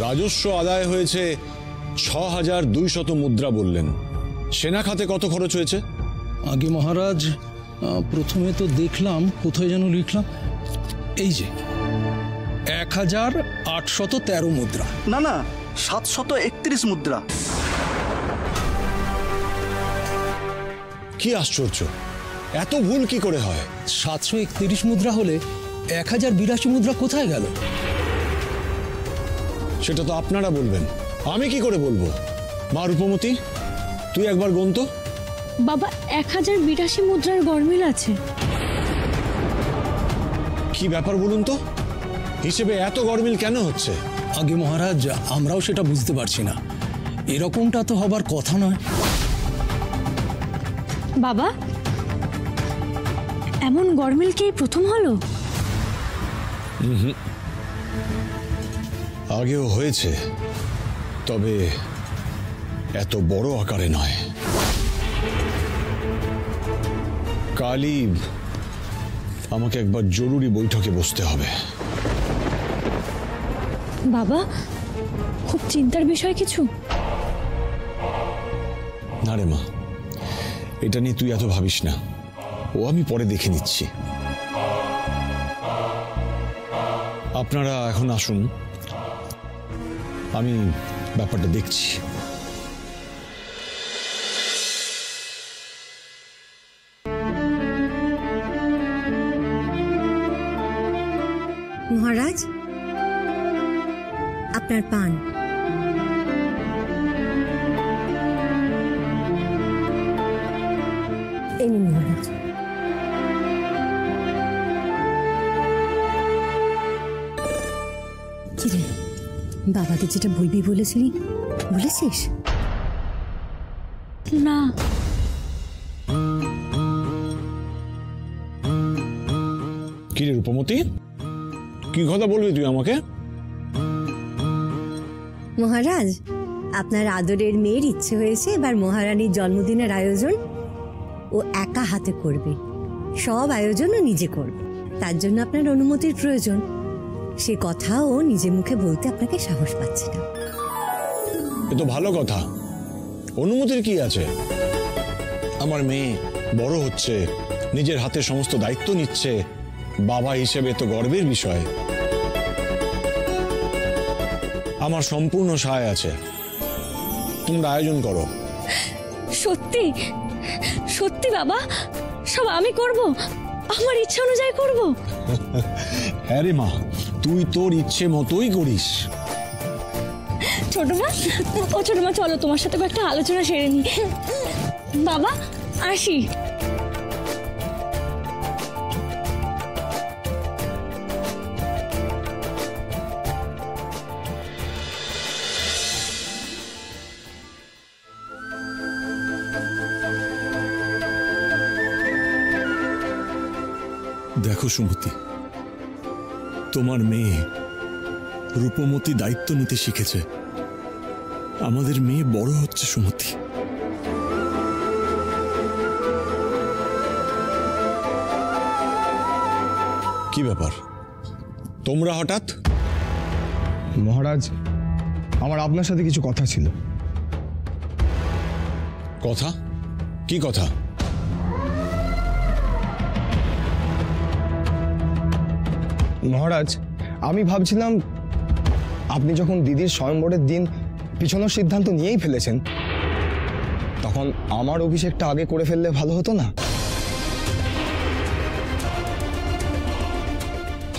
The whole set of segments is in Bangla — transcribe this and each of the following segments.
রাজস্ব আদায় হয়েছে ৬,২০০ মুদ্রা বললেন। সেনা খাতে কত খরচ হয়েছে? আগে মহারাজ, প্রথমে তো দেখলাম কোথায় যেন লিখলাম, এই যে ১,৮১৩ মুদ্রা। না না, ৭৩১ মুদ্রা। কি আশ্চর্য, এত ভুল কি করে হয়? ৭৩১ মুদ্রা হলে ১,০৮২ মুদ্রা কোথায় গেল? সেটা তো আপনারা বলবেন, আমি কি করে বলবো? মা রূপমতি, তুই একবার গুন তো। বাবা, ১,০৮২ মুদ্রার গরমিল আছে। কি ব্যাপার বলুন তো, হিসেবে এত গরমিল কেন হচ্ছে? আগে মহারাজ, আমরাও সেটা বুঝতে পারছি না, এরকমটা তো হবার কথা নয়। বাবা, এমন গরমিল কি প্রথম হলো? আগেও হয়েছে, তবে এত বড় আকারে নয়। কালই আমাকে একবার জরুরি বৈঠকে বসতে হবে। বাবা, খুব চিন্তার বিষয় কিছু? না রে মা, এটা নিয়ে তুই এত ভাবিস না, ও আমি পরে দেখে নিচ্ছি। আপনারা এখন আসুন, আমি ব্যাপারটা দেখছি। মহারাজ, আপনার পান। এই নিন মহারাজ। কিরে, বাবাকে যেটা বলবি বলেছিলি, বলেছিস? না। কি রে রূপমতি, কি কথা বলবি তুই আমাকে? মহারাজ, আপনার আদরের মেয়ের ইচ্ছে হয়েছে এবার মহারানীর জন্মদিনের আয়োজন ও একা হাতে করবে, সব আয়োজনও নিজে করবে। তার জন্য আপনার অনুমতির প্রয়োজন। সে কথা ও নিজে মুখে বলতে আপনাকে সাহস পাচ্ছে না। এ তো ভালো কথা, অনুমতির কি আছে? আমার মেয়ে বড় হচ্ছে, নিজের হাতে সমস্ত দায়িত্ব নিচ্ছে, বাবা হিসেবে তো গর্বের বিষয়। আমার সম্পূর্ণ সহায় আছে, তোমরা আয়োজন করো। সত্যি সত্যি বাবা, সব আমি করব, আমার ইচ্ছা অনুযায়ী করব। হ্যাঁ রে মা, তুই তোর ইচ্ছে মতোই করিস। ছোট মা, ও ছোট মা, চলো তোমার সাথে একটা আলোচনা সেরে নি। বাবা, আসি। দেখো সুমতি, তোমার মেয়ে রূপমতি দায়িত্ব নিতে শিখেছে। আমাদের মেয়ে বড় হচ্ছে সুমতি। কি ব্যাপার, তোমরা হঠাৎ? মহারাজ, আমার আপনার সাথে কিছু কথা ছিল। কথা? কি কথা? মহারাজ, আমি ভাবছিলাম আপনি যখন দিদির স্বয়ংবরের দিন পিছনের সিদ্ধান্ত নিয়েই ফেলেছেন, তখন আমার অভিষেকটা আগে করে ফেললে ভালো হতো না?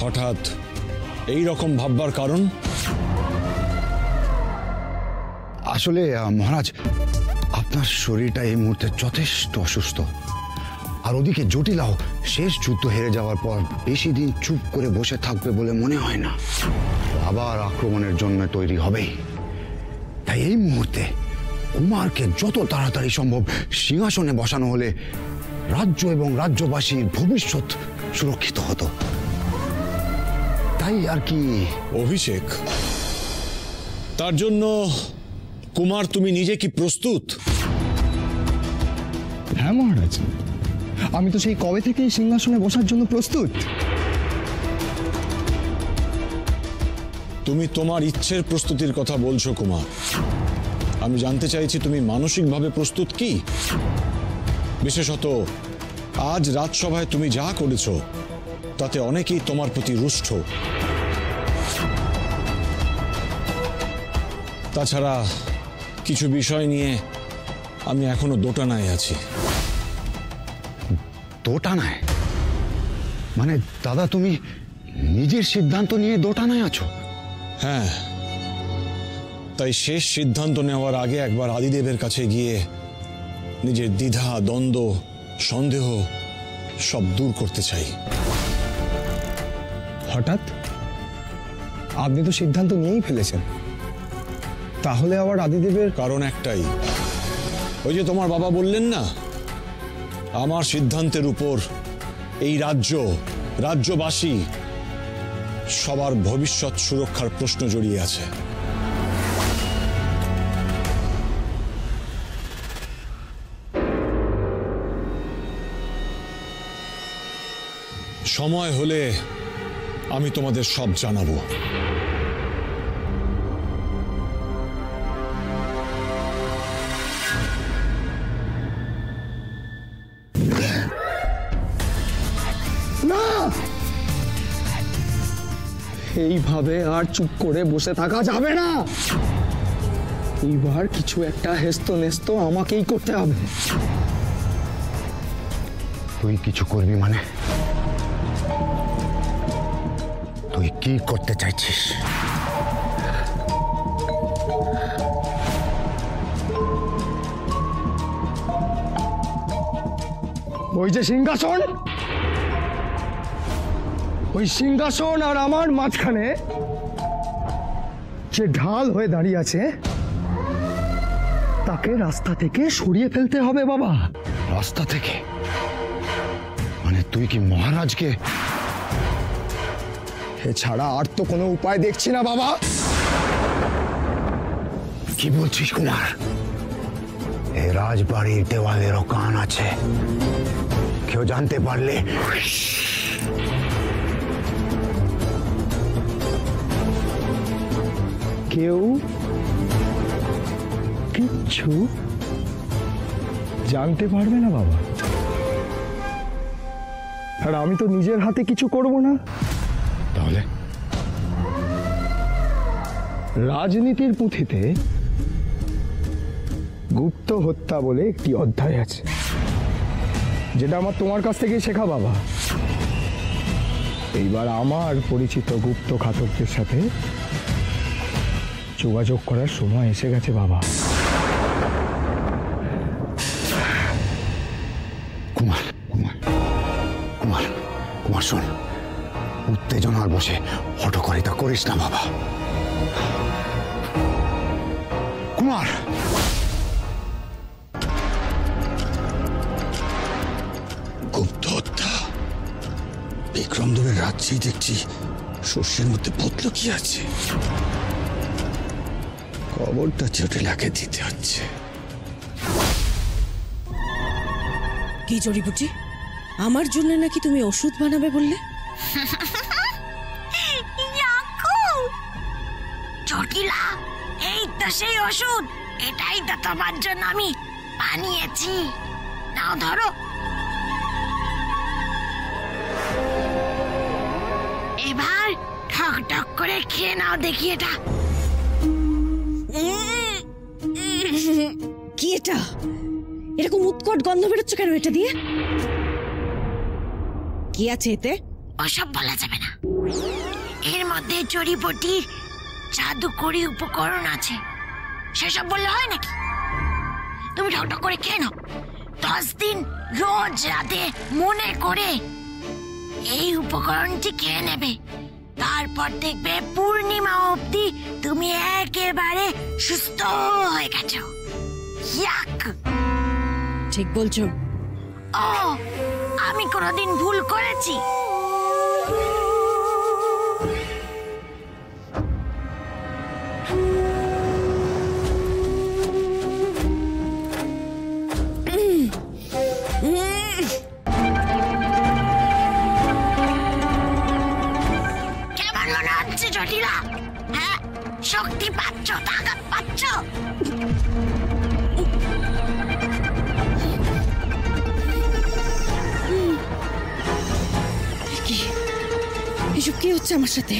হঠাৎ এই রকম ভাববার কারণ? আসলে মহারাজ, আপনার শরীরটা এই মুহূর্তে যথেষ্ট অসুস্থ, আর ওদিকে জটিলাও শেষ যুদ্ধ হেরে যাওয়ার পর বেশি দিন চুপ করে বসে থাকবে বলে মনে হয় না। আবার আক্রমণের জন্য তৈরি হবেই। তাই এই মুহূর্তে কুমারকে যত তাড়াতাড়ি সম্ভব সিংহাসনে বসানো হলে রাজ্য এবং রাজ্যবাসীর ভবিষ্যৎ সুরক্ষিত হতো। তাই আর কি। অভিষেক? তার জন্য কুমার তুমি নিজে কি প্রস্তুত? হ্যাঁ মহারাজ, আমি তো সেই কবে থেকে সিংহাসনে বসার জন্য প্রস্তুত। তুমি তোমার ইচ্ছের প্রস্তুতির কথা বলছো কুমার, আমি জানতে চাইছি তুমি মানসিকভাবে প্রস্তুত কি? বিশেষত আজ রাজসভায় তুমি যা করেছো তাতে অনেকেই তোমার প্রতি রুষ্ট। তাছাড়া কিছু বিষয় নিয়ে আমি এখনো দোটানায় আছি। দোটানায়? মানে দাদা তুমি নিজের সিদ্ধান্ত নিয়ে দোটানায় আছো? হ্যাঁ, তাই শেষ সিদ্ধান্ত নেওয়ার আগে একবার আদিদেবের কাছে গিয়ে নিজের দ্বিধা, দ্বন্দ্ব, সন্দেহ সব দূর করতে চাই। হঠাৎ? আপনি তো সিদ্ধান্ত নিয়েই ফেলেছেন, তাহলে আবার আদিদেবের? কারণ একটাই, ওই যে তোমার বাবা বললেন না, আমার সিদ্ধান্তের উপর এই রাজ্যবাসী সবার ভবিষ্যৎ সুরক্ষার প্রশ্ন জড়িয়ে আছে। সময় হলে আমি তোমাদের সব জানাবো। এইভাবে আর চুপ করে বসে থাকা যাবে না। এইবার কিছু একটা হেস্ত নেস্ত আমাকেই করতে হবে। তুই কিছু করবি মানে? তুই কি করতে চাইছিস? ওই যে সিংহাসন, ওই সিংহাসন আর আমার মাঝখানে যে ঢাল হয়ে দাঁড়িয়ে আছে তাকে রাস্তা থেকে সরিয়ে ফেলতে হবে বাবা। রাস্তা থেকে? মানে তুই কি মহারাজকে? এছাড়া আর তো কোনো উপায় দেখছি না বাবা। কি বলছিস কুমার? এই রাজবাড়ির দেওয়ালেরও কান আছে, কেউ জানতে পারলে? কেউ কিচ্ছু জানতে পারবে না বাবা। আর আমি তো নিজের হাতে কিছু করব না। তাহলে? রাজনীতির পুঁথিতে গুপ্ত হত্যা বলে একটি অধ্যায় আছে, যেটা আমার তোমার কাছ থেকে শেখা বাবা। এইবার আমার পরিচিত গুপ্ত ঘাতকদের সাথে যোগাযোগ করার সময় এসে গেছে বাবা। কুমার কুমার কুমার কুমার শোন, উত্তেজনার বসে হঠকারিতা করিস না বাবা। কুমার, গুপ্ত হত্যা? বিক্রমদেবের রাজ্যেই দেখছি শস্যের মধ্যে ভূত লুকিয়ে আছে। খবরটা জটিলাকে দিতে হচ্ছে। কি জড়িবুটি? আমার জন্য নাকি তুমি ওষুধ বানাবে বললে? জটিলা, এই তো সেই ওষুধ। এটাই তো তোমার জন্য আমি বানিয়েছি। নাও ধরো। এবার ঠক ঠক করে খেয়ে নাও দেখি এটা। কি এটা? এরকম উৎকট গন্ধ বেরোচ্ছে কেন এটা দিয়ে? কি আছে এতে? ওসব বলা যাবে না। এর মধ্যে জড়িবুটির জাদুকরি উপকরণ আছে, সেসব বললে হয় নাকি? তুমি ঠকঠক করে খেয়ে নাও। 10 দিন রোজ রাতে মনে করে এই উপকরণটি খেয়ে নেবে। তারপর দেখবে পূর্ণিমা অবধি তুমি একেবারে সুস্থ হয়ে গেছো। ঠিক বলছো? ও, আমি কোনোদিন ভুল করেছি? কেমন মনে হচ্ছে জটিলা? শক্তি পাচ্ছ, তাকাত পাচ্ছ। এসব কি হচ্ছে আমার সাথে?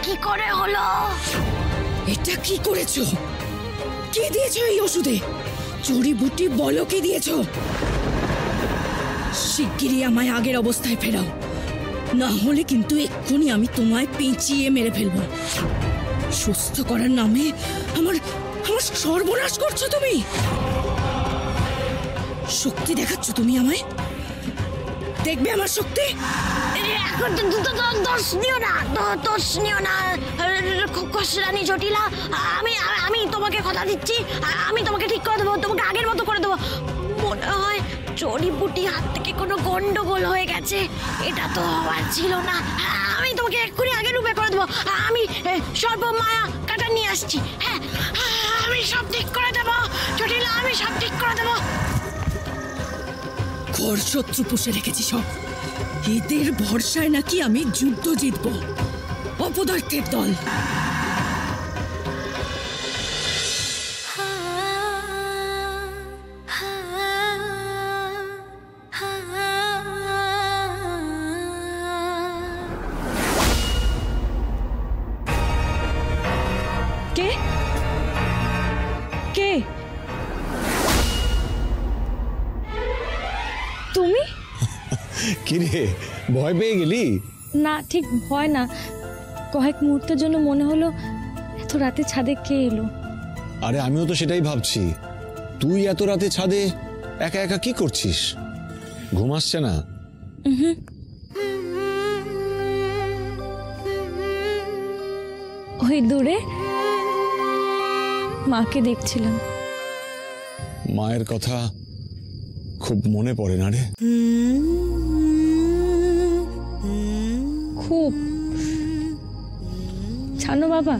কি করে হলো? এটা কি করেছো? কি দিয়েছো এই ওষুধে? জড়িবুটি বলো, কি দিয়েছো? শিগগিরই আমায় আগের অবস্থায় ফেরাও, না হলে কিন্তু এক্ষুনি আমি তোমায় পেঁচিয়ে মেরে ফেলবো। সুস্থ করার নামে আমার সর্বনাশ করছো তুমি। শক্তি দেখাচ্ছ তুমি আমায়, দেখবে আমার শক্তি। এখন দোষ নিও না, দোষ নিও না রানী জটিলা। আমি তোমাকে কথা দিচ্ছি, আমি তোমাকে ঠিক করে দেবো, তোমাকে আগের মতো করে দেবো। মনে হয় জড়িবুটি হাত থেকে কোনো গন্ডগোল হয়ে গেছে, এটা তো হওয়ার ছিল না। আমি তোমাকে এক্ষুনি আগের রূপে করে দেবো। আমি সর্বমায়া কাটা নিয়ে আসছি। হ্যাঁ, আমি সব ঠিক করে দেবো জটিলা, আমি সব ঠিক করে দেবো। ঘর শত্রু পুষে রেখেছি সব, এদের ভরসায় নাকি আমি যুদ্ধ জিতবো। অপদার্থের দল। কে কে তুমি? কিরে, ভয় পেয়ে গেলি? না, ঠিক ভয় না, কয়েক মুহূর্তের জন্য মনে হলো এত রাতে ছাদে কে এলো। আরে আমিও তো সেটাই ভাবছি, তুই এত রাতে ছাদে একা একা কি করছিস? ঘুম আসছে না? ওই দূরে মাকে দেখছিলাম। মায়ের কথা খুব মনে পড়ে না রে? খুব। জানো বাবা,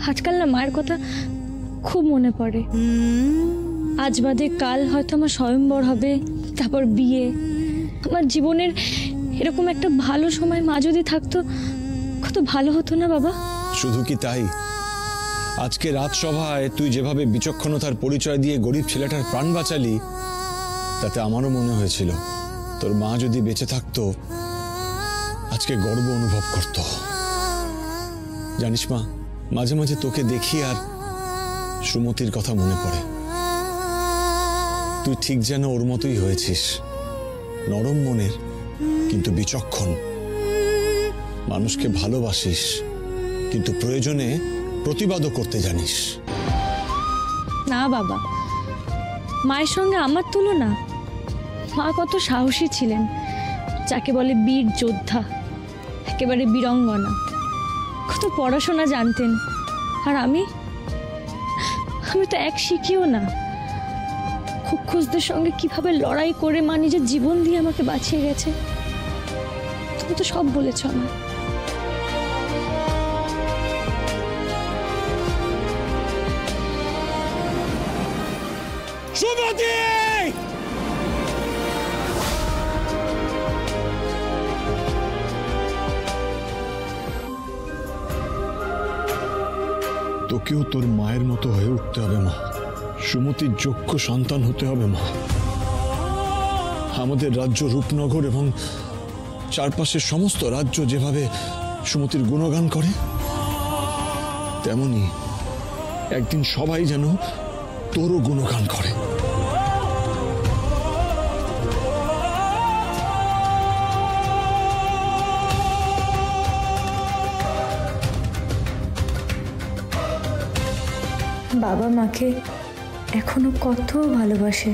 আজকাল না মায়ের কথা খুব মনে পড়ে। আজ বাদে কাল হয়তো আমার স্বয়ংবর হবে, তারপর বিয়ে। আমার জীবনের এরকম একটা ভালো সময় মা যদি থাকতো, কত ভালো হতো না বাবা? শুধু কি তাই, আজকে রাজসভায় তুই যেভাবে বিচক্ষণতার পরিচয় দিয়ে গরিব ছেলেটার প্রাণ বাঁচালি, তাতে আমারও মনে হয়েছিল তোর মা যদি বেঁচে থাকতো আজকে গর্ব অনুভব করত। জানিস মা, মাঝে মাঝে তোকে দেখি আর সুমতির কথা মনে পড়ে। তুই ঠিক যেন ওর মতোই হয়েছিস, নরম মনের কিন্তু বিচক্ষণ। মানুষকে ভালোবাসিস কিন্তু প্রয়োজনে প্রতিবাদও করতে জানিস। না বাবা, মায়ের সঙ্গে আমার তুলনা। মা কত সাহসী ছিলেন, যাকে বলে বীর যোদ্ধা, একেবারে বীরঙ্গনা। কত পড়াশোনা জানতেন, আর আমি তো এক শিখিও না। খুঁজদের সঙ্গে কিভাবে লড়াই করে মা নিজের জীবন দিয়ে আমাকে বাঁচিয়ে গেছে। তুমি তো সব বলেছ আমার। সুমতি! তোকেও তোর মায়ের মতো হয়ে উঠতে হবে মা। সুমতির যোগ্য সন্তান হতে হবে মা। আমাদের রাজ্য রূপনগর এবং চারপাশের সমস্ত রাজ্য যেভাবে সুমতির গুণগান করে, তেমনি একদিন সবাই যেন তোরও গুণগান করে। বাবা মাকে এখনো কত ভালোবাসে,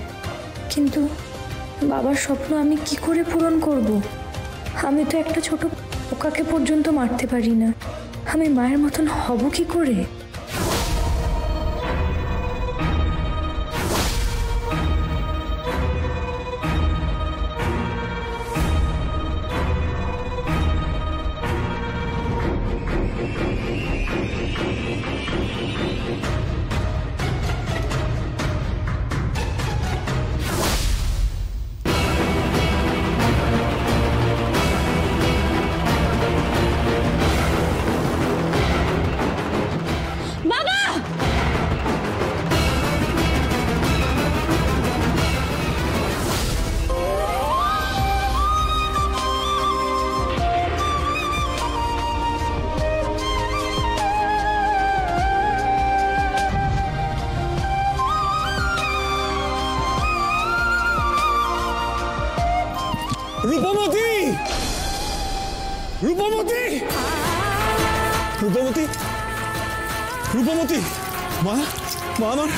কিন্তু বাবার স্বপ্ন আমি কি করে পূরণ করব? আমি তো একটা ছোট পোকাকে পর্যন্ত মারতে পারি না। আমি মায়ের মতন হব কি করে? রূপমতি, রূপমতি, রূপমতি, মা, মা আমার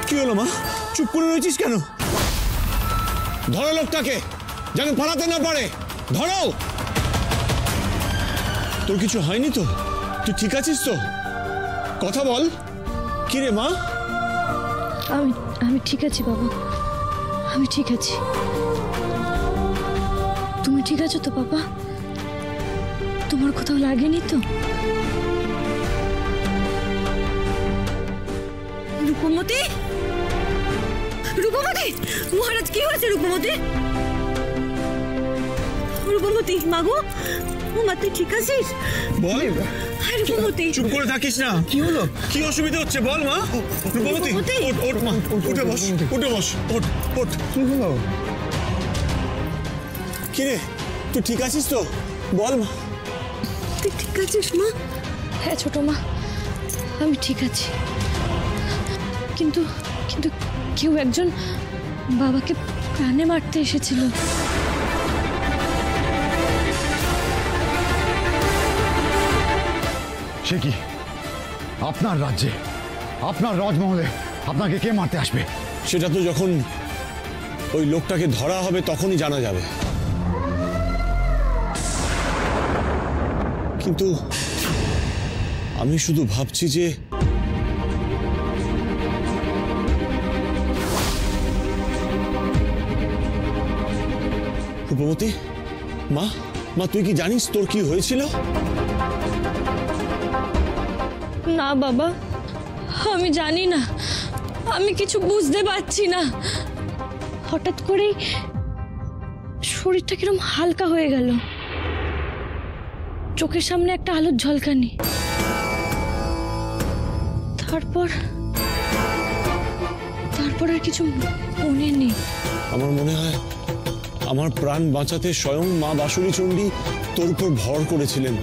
কি হলো মা? চুপ করে রয়েছিস কেন? ধরো লোকটাকে, যেন পালাতে না পারে। ধরো। তোর কিছু হয়নি তো? তুই ঠিক আছিস তো? কথা বল। কি রে মা? আমি ঠিক আছি বাবা, আমি ঠিক আছি। তুমি ঠিক আছো তো বাবা? তোমার কোথাও লাগেনি তো? রূপমতি, রূপমতি, মহারাজ কি হয়েছে রূপমতি? রূপমতি মাগো, মা তুই ঠিক আছিস? বল। রূপমতি চুপ করে থাকিস না। কি হলো? কি অসুবিধা হচ্ছে বল মা। রূপমতি ওঠ, ওঠ মা, উঠে বস, উঠে বস, ওঠ, ওঠ। কি হলো? কি রে, তুই ঠিক আছিস তো? বল মা। তুই ঠিক আছিস মা? হ্যাঁ ছোট মা, আমি ঠিক আছি। কিন্তু কিন্তু কেউ একজন বাবাকে প্রাণে মারতে এসেছিল। সে কি? আপনার রাজ্যে, আপনার রাজমহলে আপনাকে কে মারতে আসবে? সেটা তো যখন ওই লোকটাকে ধরা হবে তখনই জানা যাবে। কিন্তু আমি শুধু ভাবছি যে রূপমতি, মা, মা তুই কি জানিস তোর কি হয়েছিল? না বাবা, আমি জানি না, আমি কিছু বুঝতে পারছি না। হঠাৎ করেই শরীরটা কিরম হালকা হয়ে গেল, চোখের সামনে একটা আলোর ঝলকানি। তারপর আর কিছু মনে নেই। আমার মনে হয় আমার প্রাণ বাঁচাতে স্বয়ং মা বাসুরী চণ্ডী তোর উপর ভর করেছিলেন।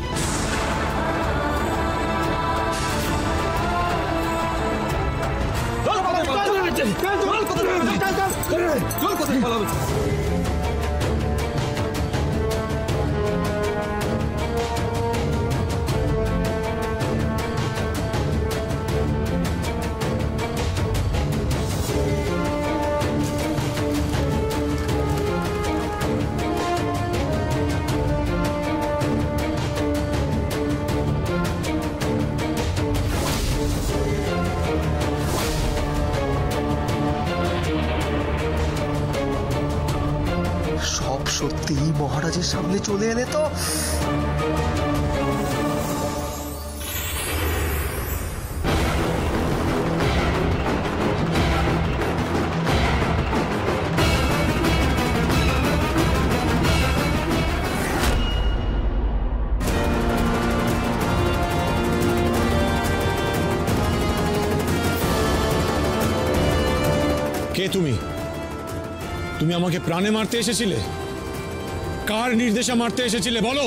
সব সত্যি মহারাজের সামনে চলে এলে তো। কে তুমি? তুমি আমাকে প্রাণে মারতে এসেছিলে? কার নির্দেশে মারতে এসেছিলে বলো?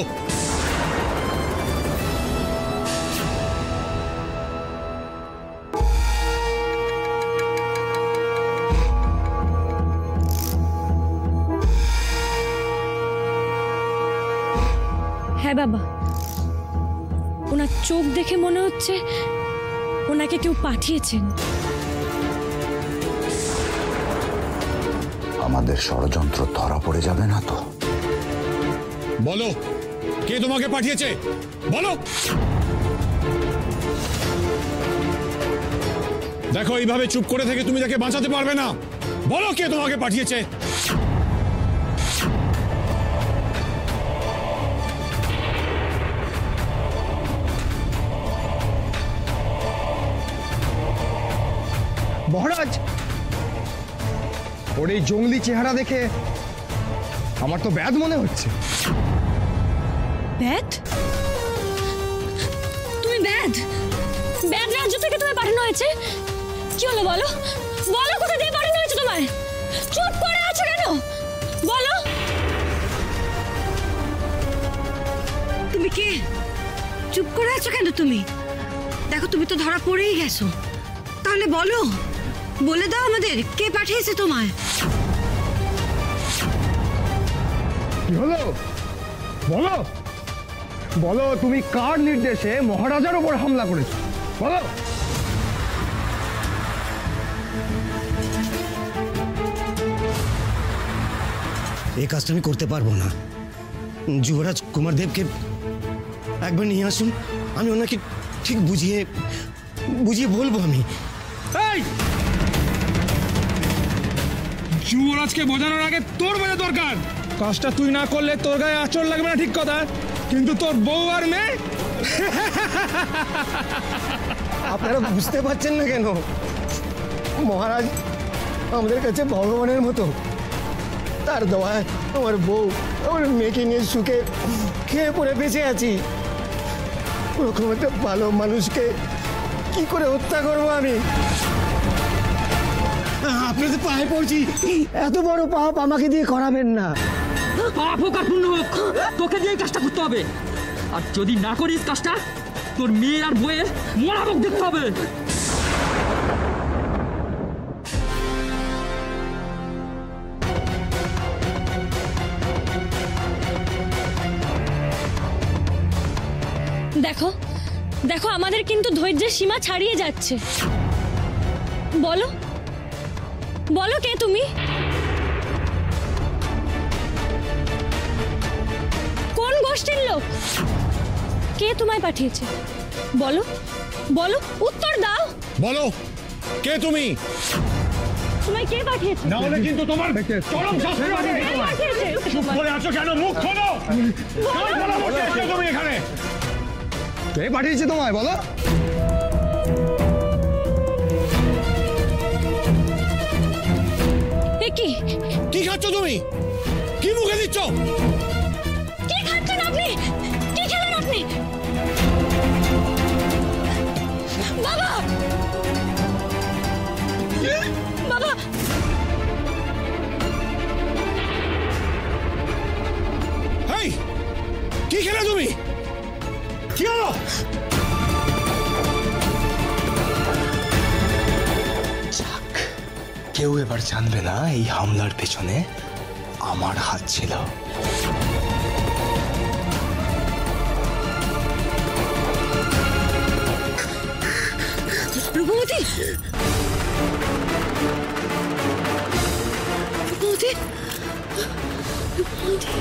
হ্যাঁ বাবা, ওনার চোখ দেখে মনে হচ্ছে ওনাকে কেউ পাঠিয়েছেন। আমাদের ষড়যন্ত্র ধরা পড়ে যাবে না তো? বলো, কে তোমাকে পাঠিয়েছে? বলো। দেখো, এইভাবে চুপ করে থেকে তুমি তাকে বাঁচাতে পারবে না। বলো, কে তোমাকে পাঠিয়েছে? মহারাজ, ওর এই জঙ্গলি চেহারা দেখে আমার তো ব্যাধ মনে হচ্ছে। ব্যাধ? তুমি ব্যাধ? ব্যাধ রাজ্য থেকে তোমায় পাঠানো হয়েছে? কি হলো বলো? বলো, কোথা দিয়ে পাঠানো হয়েছে তোমায়? চুপ করে আছো কেন? বলো। তুমি কে? চুপ করে আছো কেন তুমি? দেখো, তুমি তো ধরা পড়েই গেছো। তাহলে বলো, বলে দাও আমাদের, কে পাঠিয়েছে তোমায়? কি হলো বলো, বলো তুমি কার নির্দেশে মহারাজার উপর হামলা করেছো, বলো। এই কাজটা আমি করতে পারবো না। যুবরাজ কুমারদেবকে একবার নিয়ে আসুন, আমি ওনাকে ঠিক বুঝিয়ে বলবো। আমি যুবরাজকে বোঝানোর আগে তোর বোঝা দরকার। কাজটা তুই না করলে তোর গায়ে আঁচড় লাগবে না, ঠিক কথা, কিন্তু তোর বউ আর মেয়ে। আপনারা বুঝতে পারছেন না কেন? মহারাজ আমাদের কাছে ভগবানের মতো, তার দোয়ায় আমার বউ আমার মেয়েকে নিয়ে সুখে খেয়ে পড়ে বেঁচে আছি। ওরকম একটা ভালো মানুষকে কি করে হত্যা করবো আমি? আপনাদের পায়ে পড়ছি, এত বড় পাপ আমাকে দিয়ে করাবেন না। পাপ হোক আর পুণ্য হোক, তোকে দিয়ে কাজটা করতে হবে। আর যদি না করিস কাজটা, তোর মেয়ে আর বউয়ের মরা মুখ দেখতে হবে। দেখো দেখো, আমাদের কিন্তু ধৈর্যের সীমা ছাড়িয়ে যাচ্ছে। বলো বলো, কে তুমি? কোন গোষ্ঠীর লোক? কে তোমায় পাঠিয়েছে? বলো বলো, উত্তর দাও। বলো, কে তুমি? তোমায় কে পাঠিয়েছে? না হলে কিন্তু তোমার চরম শাস্তি হবে। কে পাঠিয়েছে? চুপ করে আছো কেন? মুখ খোলো। কেন বসে আছো তুমি এখানে? কে পাঠিয়েছে তোমায়, বলো। কি খাচ্ছ তুমি? কি মুখে দিচ্ছ? কি খাচ্ছেন আপনি? কি খেলেন আপনি? বাবা বাবা, এই কি খেলে তুমি? কি হলো? কেউ এবার জানবে না এই হামলার পেছনে আমার হাত ছিল। রূপমতি, রূপমতি, রূপমতি।